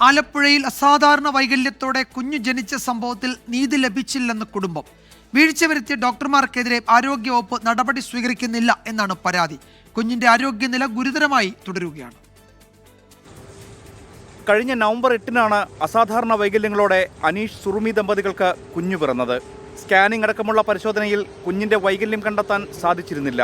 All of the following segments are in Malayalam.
ആലപ്പുഴയിൽ അസാധാരണ വൈകല്യത്തോടെ കുഞ്ഞു ജനിച്ച സംഭവത്തിൽ നീതി ലഭിച്ചില്ലെന്ന് കുടുംബം. വീഴ്ച വരുത്തിയ ഡോക്ടർമാർക്കെതിരെ ആരോഗ്യവകുപ്പ് നടപടി സ്വീകരിക്കുന്നില്ല എന്നാണ് പരാതി. കുഞ്ഞിന്റെ ആരോഗ്യനില ഗുരുതരമായി തുടരുകയാണ്. കഴിഞ്ഞ നവംബർ 8-നാണ് അസാധാരണ വൈകല്യങ്ങളോടെ അനീഷ് സുറുമി ദമ്പതികൾക്ക് കുഞ്ഞു പിറന്നത്. സ്കാനിംഗ് അടക്കമുള്ള പരിശോധനയിൽ കുഞ്ഞിന്റെ വൈകല്യം കണ്ടെത്താൻ സാധിച്ചിരുന്നില്ല.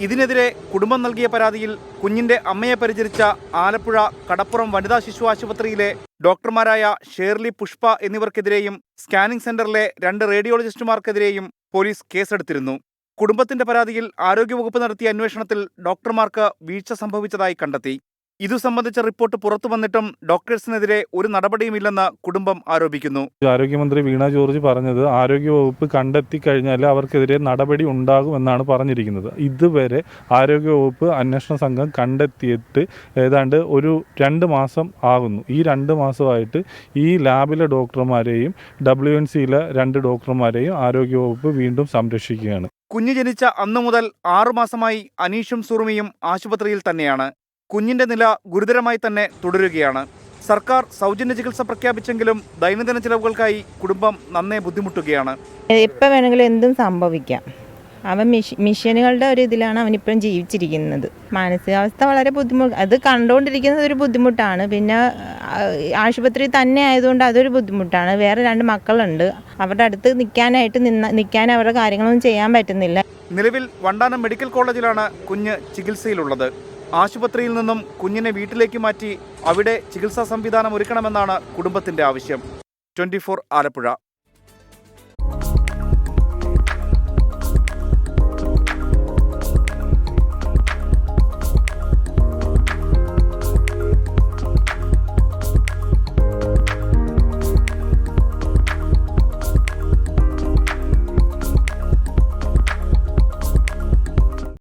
ഇതിനെതിരെ കുടുംബം നൽകിയ പരാതിയിൽ കുഞ്ഞിന്റെ അമ്മയെ പരിചരിച്ച ആലപ്പുഴ കടപ്പുറം വനിതാ ശിശു ആശുപത്രിയിലെ ഡോക്ടർമാരായ ഷേർലി, പുഷ്പ എന്നിവർക്കെതിരെയും സ്കാനിംഗ് സെന്ററിലെ 2 റേഡിയോളജിസ്റ്റുമാർക്കെതിരെയും പോലീസ് കേസെടുത്തിരുന്നു. കുടുംബത്തിന്റെ പരാതിയിൽ ആരോഗ്യവകുപ്പ് നടത്തിയ അന്വേഷണത്തിൽ ഡോക്ടർമാർക്ക് വീഴ്ച സംഭവിച്ചതായി കണ്ടെത്തി. ഇതു സംബന്ധിച്ച റിപ്പോർട്ട് പുറത്തു വന്നിട്ടും ഡോക്ടേഴ്സിനെതിരെ ഒരു നടപടിയുമില്ലെന്ന് കുടുംബം ആരോപിക്കുന്നു. ആരോഗ്യമന്ത്രി വീണ ജോർജ് പറഞ്ഞത് ആരോഗ്യവകുപ്പ് കണ്ടെത്തി കഴിഞ്ഞാൽ അവർക്കെതിരെ നടപടി ഉണ്ടാകുമെന്നാണ് പറഞ്ഞിരിക്കുന്നത്. ഇതുവരെ ആരോഗ്യവകുപ്പ് അന്വേഷണ സംഘം കണ്ടെത്തിയിട്ട് ഏതാണ്ട് ഒരു 2 മാസം ആകുന്നു. ഈ 2 മാസമായിട്ട് ഈ ലാബിലെ ഡോക്ടർമാരെയും WNCയിലെ 2 ഡോക്ടർമാരെയും ആരോഗ്യവകുപ്പ് വീണ്ടും സംരക്ഷിക്കുകയാണ്. കുഞ്ഞ് ജനിച്ച അന്നു മുതൽ 6 മാസമായി അനീഷും സുറുമിയും ആശുപത്രിയിൽ തന്നെയാണ്. കുഞ്ഞിന്റെ നില ഗുരുതരമായി തന്നെ തുടരുകയാണ്. സർക്കാർ സൗജന്യ ചികിത്സ പ്രഖ്യാപിച്ചെങ്കിലും ദൈനംദിന ചിലവുകൾക്കായി കുടുംബം നന്നേ ബുദ്ധിമുട്ടുകയാണ്. എപ്പോൾ വേണമെങ്കിലും എന്തും സംഭവിക്കാം. അവൻ മിഷനുകളുടെ ഒരു ഇതിലാണ് അവനിപ്പം ജീവിച്ചിരിക്കുന്നത്. മാനസികാവസ്ഥ വളരെ ബുദ്ധിമുട്ട്, അത് കണ്ടുകൊണ്ടിരിക്കുന്നത് ഒരു ബുദ്ധിമുട്ടാണ്. പിന്നെ ആശുപത്രി തന്നെ ആയതുകൊണ്ട് അതൊരു ബുദ്ധിമുട്ടാണ്. വേറെ 2 മക്കളുണ്ട്, അവരുടെ അടുത്ത് നിൽക്കാൻ അവരുടെ കാര്യങ്ങളൊന്നും ചെയ്യാൻ പറ്റുന്നില്ല. നിലവിൽ വണ്ടാനം മെഡിക്കൽ കോളേജിലാണ് കുഞ്ഞ് ചികിത്സയിലുള്ളത്. ആശുപത്രിയിൽ നിന്നും കുഞ്ഞിനെ വീട്ടിലേക്ക് മാറ്റി അവിടെ ചികിത്സാ സംവിധാനം ഒരുക്കണമെന്നാണ് കുടുംബത്തിന്റെ ആവശ്യം. 24 ആലപ്പുഴ.